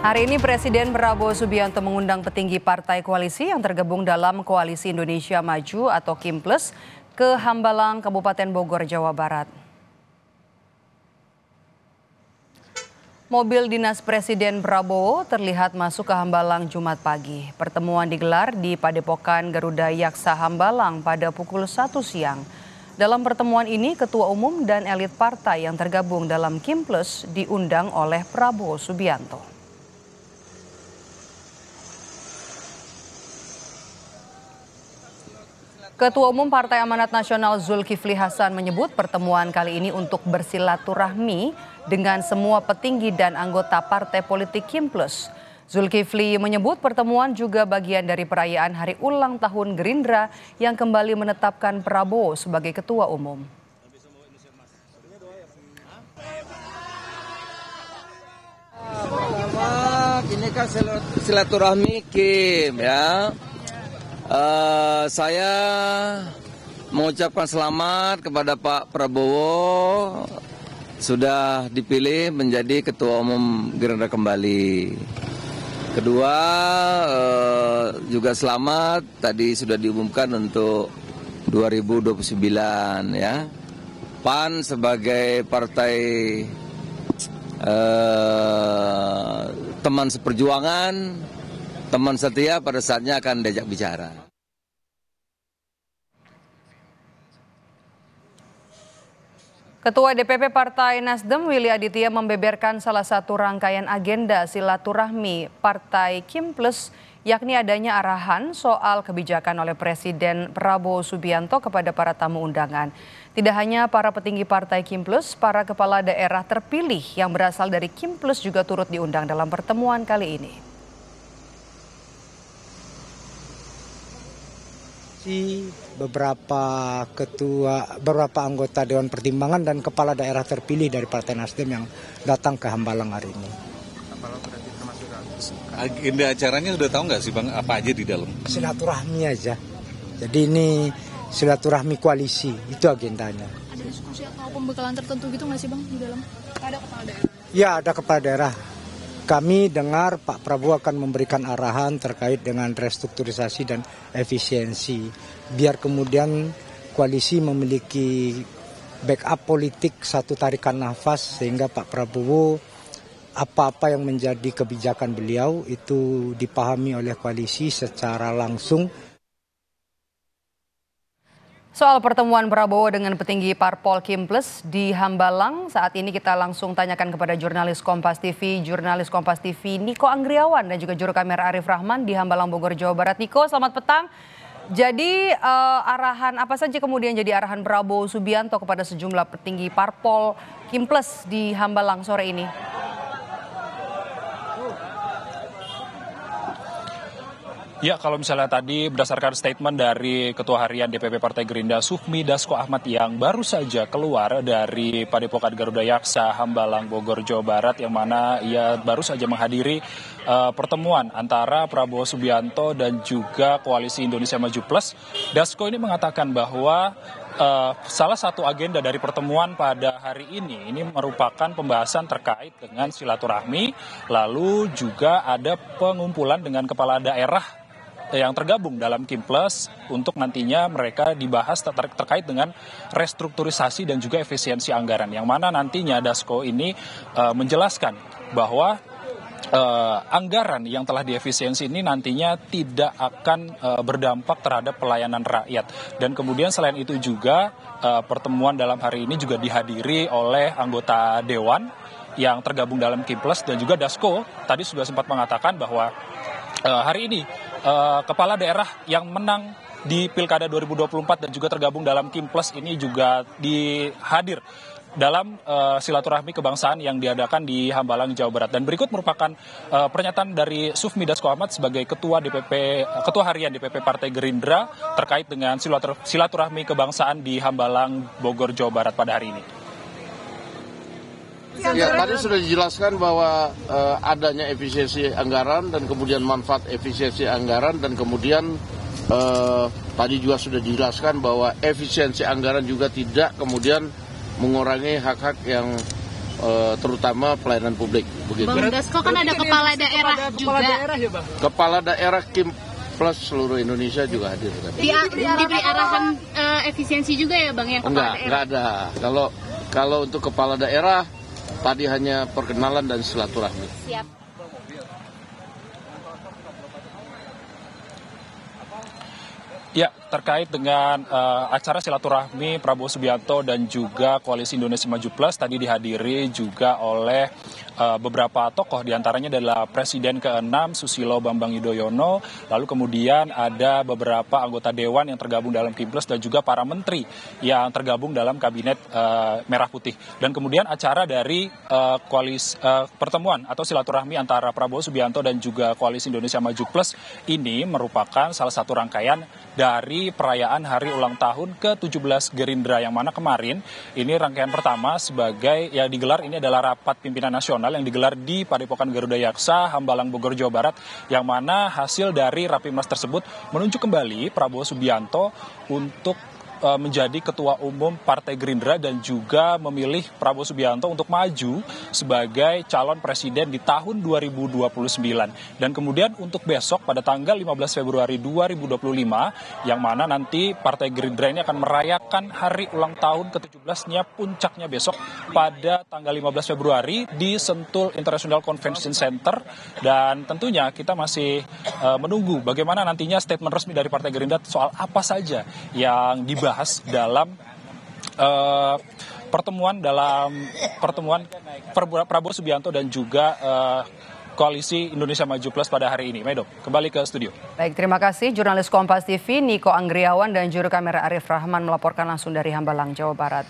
Hari ini Presiden Prabowo Subianto mengundang petinggi partai koalisi yang tergabung dalam Koalisi Indonesia Maju atau KIMPLUS ke Hambalang, Kabupaten Bogor, Jawa Barat. Mobil dinas Presiden Prabowo terlihat masuk ke Hambalang Jumat pagi. Pertemuan digelar di Padepokan Garuda Yaksa Hambalang pada pukul 1 siang. Dalam pertemuan ini, Ketua Umum dan elit partai yang tergabung dalam KIMPLUS diundang oleh Prabowo Subianto. Ketua Umum Partai Amanat Nasional Zulkifli Hasan menyebut pertemuan kali ini untuk bersilaturahmi dengan semua petinggi dan anggota partai politik KIMPLUS. Zulkifli menyebut pertemuan juga bagian dari perayaan Hari Ulang Tahun Gerindra yang kembali menetapkan Prabowo sebagai Ketua Umum. Ini kan silaturahmi Kim ya. Saya mengucapkan selamat kepada Pak Prabowo sudah dipilih menjadi Ketua Umum Gerindra kembali. Kedua, juga selamat tadi sudah diumumkan untuk 2029 ya. PAN sebagai partai teman seperjuangan, teman setia pada saatnya akan diajak bicara. Ketua DPP Partai Nasdem Willy Aditya membeberkan salah satu rangkaian agenda silaturahmi Partai KIMPLUS, yakni adanya arahan soal kebijakan oleh Presiden Prabowo Subianto kepada para tamu undangan. Tidak hanya para petinggi Partai KIMPLUS, para kepala daerah terpilih yang berasal dari KIMPLUS juga turut diundang dalam pertemuan kali ini. Beberapa anggota Dewan Pertimbangan dan kepala daerah terpilih dari Partai Nasdem yang datang ke Hambalang hari ini. Agenda acaranya udah tahu nggak sih Bang, apa aja di dalam? Silaturahmi aja. Jadi ini silaturahmi koalisi, itu agendanya. Ada diskusi atau pembekalan tertentu gitu nggak sih Bang di dalam? Ada kepala daerah? Ya, ada kepala daerah. Kami dengar Pak Prabowo akan memberikan arahan terkait dengan restrukturisasi dan efisiensi. Biar kemudian koalisi memiliki backup politik, satu tarikan nafas, sehingga Pak Prabowo apa-apa yang menjadi kebijakan beliau itu dipahami oleh koalisi secara langsung. Soal pertemuan Prabowo dengan petinggi Parpol KIMPLUS di Hambalang, saat ini kita langsung tanyakan kepada jurnalis Kompas TV Niko Anggriawan dan juga juru kamera Arif Rahman di Hambalang, Bogor, Jawa Barat. Niko, selamat petang. Jadi arahan apa saja kemudian jadi arahan Prabowo Subianto kepada sejumlah petinggi Parpol KIMPLUS di Hambalang sore ini? Ya, kalau misalnya tadi berdasarkan statement dari Ketua Harian DPP Partai Gerindra Sufmi Dasko Ahmad yang baru saja keluar dari Padepokan Garuda Yaksa Hambalang, Bogor, Jawa Barat, yang mana ia baru saja menghadiri pertemuan antara Prabowo Subianto dan juga Koalisi Indonesia Maju Plus. Dasko ini mengatakan bahwa salah satu agenda dari pertemuan pada hari ini merupakan pembahasan terkait dengan silaturahmi, lalu juga ada pengumpulan dengan kepala daerah yang tergabung dalam KIMPLUS untuk nantinya mereka dibahas terkait dengan restrukturisasi dan juga efisiensi anggaran, yang mana nantinya Dasko ini menjelaskan bahwa anggaran yang telah diefisiensi ini nantinya tidak akan berdampak terhadap pelayanan rakyat. Dan kemudian selain itu juga pertemuan dalam hari ini juga dihadiri oleh anggota Dewan yang tergabung dalam KIMPLUS, dan juga Dasko tadi sudah sempat mengatakan bahwa hari ini kepala daerah yang menang di Pilkada 2024 dan juga tergabung dalam KIMPLUS ini juga dihadir dalam silaturahmi kebangsaan yang diadakan di Hambalang, Jawa Barat. Dan berikut merupakan pernyataan dari Sufmi Dasko Ahmad sebagai Ketua Harian DPP Partai Gerindra terkait dengan silaturahmi kebangsaan di Hambalang, Bogor, Jawa Barat pada hari ini. Ya, tadi sudah dijelaskan bahwa adanya efisiensi anggaran dan kemudian manfaat efisiensi anggaran, dan kemudian tadi juga sudah dijelaskan bahwa efisiensi anggaran juga tidak kemudian mengurangi hak-hak yang terutama pelayanan publik. Begitu. Bang Dasko kan ada kepala daerah juga. Kepala daerah Kim Plus seluruh Indonesia juga hadir. Diberi arahan efisiensi juga ya Bang ya kepala daerah? Enggak ada. Kalau untuk kepala daerah tadi hanya perkenalan dan silaturahmi. Siap. Ya, terkait dengan acara silaturahmi Prabowo Subianto dan juga Koalisi Indonesia Maju Plus tadi dihadiri juga oleh beberapa tokoh, diantaranya adalah Presiden ke-6 Susilo Bambang Yudhoyono, lalu kemudian ada beberapa anggota Dewan yang tergabung dalam Kim Plus dan juga para menteri yang tergabung dalam Kabinet Merah Putih. Dan kemudian acara dari pertemuan atau silaturahmi antara Prabowo Subianto dan juga Koalisi Indonesia Maju Plus ini merupakan salah satu rangkaian dari perayaan hari ulang tahun ke-17 Gerindra, yang mana kemarin ini rangkaian pertama sebagai yang digelar ini adalah rapat pimpinan nasional yang digelar di Padepokan Garuda Yaksa, Hambalang, Bogor, Jawa Barat, yang mana hasil dari Rapimnas tersebut menunjuk kembali Prabowo Subianto untuk menjadi ketua umum Partai Gerindra dan juga memilih Prabowo Subianto untuk maju sebagai calon presiden di tahun 2029. Dan kemudian untuk besok pada tanggal 15 Februari 2025, yang mana nanti Partai Gerindra ini akan merayakan hari ulang tahun ke-17-nya, puncaknya besok pada tanggal 15 Februari di Sentul International Convention Center. Dan tentunya kita masih menunggu bagaimana nantinya statement resmi dari Partai Gerindra soal apa saja yang dibahas dalam pertemuan Prabowo Subianto dan juga Koalisi Indonesia Maju Plus pada hari ini. Medo, kembali ke studio. Baik, terima kasih jurnalis Kompas TV Niko Anggriawan dan juru kamera Arif Rahman melaporkan langsung dari Hambalang, Jawa Barat.